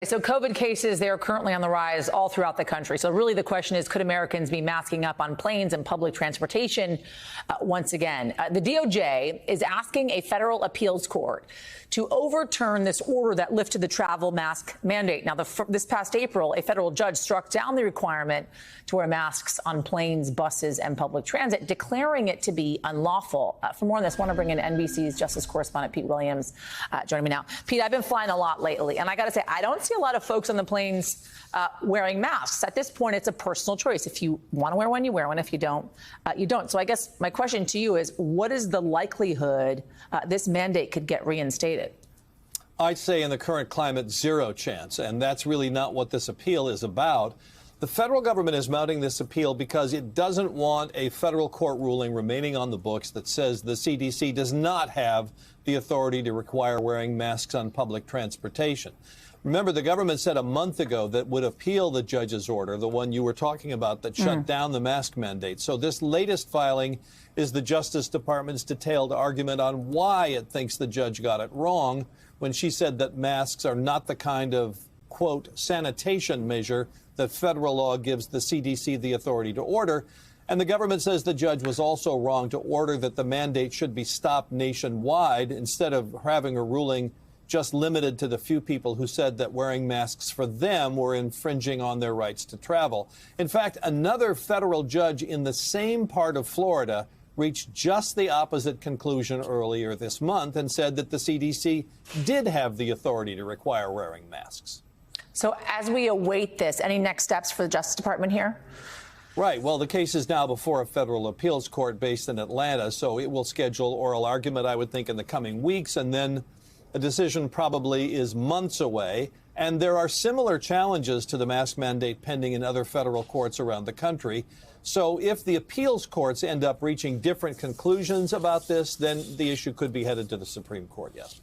So COVID cases, they are currently on the rise all throughout the country. So really the question is, could Americans be masking up on planes and public transportation once again? The DOJ is asking a federal appeals court to overturn this order that lifted the travel mask mandate. Now, this past April, a federal judge struck down the requirement to wear masks on planes, buses, and public transit, declaring it to be unlawful. For more on this, I want to bring in NBC's justice correspondent Pete Williams joining me now. Pete, I've been flying a lot lately, and I got to say, I don't see a lot of folks on the planes wearing masks. At this point, it's a personal choice. If you want to wear one, you wear one. If you don't, you don't. So I guess my question to you is, what is the likelihood this mandate could get reinstated? I'd say in the current climate, zero chance. And that's really not what this appeal is about. The federal government is mounting this appeal because it doesn't want a federal court ruling remaining on the books that says the CDC does not have the authority to require wearing masks on public transportation. Remember, the government said a month ago that would appeal the judge's order, the one you were talking about, that shut down the mask mandate. So this latest filing is the Justice Department's detailed argument on why it thinks the judge got it wrong when she said that masks are not the kind of, quote, sanitation measure that federal law gives the CDC the authority to order. And the government says the judge was also wrong to order that the mandate should be stopped nationwide instead of having a ruling just limited to the few people who said that wearing masks for them were infringing on their rights to travel. In fact, another federal judge in the same part of Florida reached just the opposite conclusion earlier this month and said that the CDC did have the authority to require wearing masks. So as we await this, any next steps for the Justice Department here? Right. Well, the case is now before a federal appeals court based in Atlanta, so it will schedule oral argument, I would think, in the coming weeks, and then a decision probably is months away. And there are similar challenges to the mask mandate pending in other federal courts around the country. So if the appeals courts end up reaching different conclusions about this, then the issue could be headed to the Supreme Court, yes.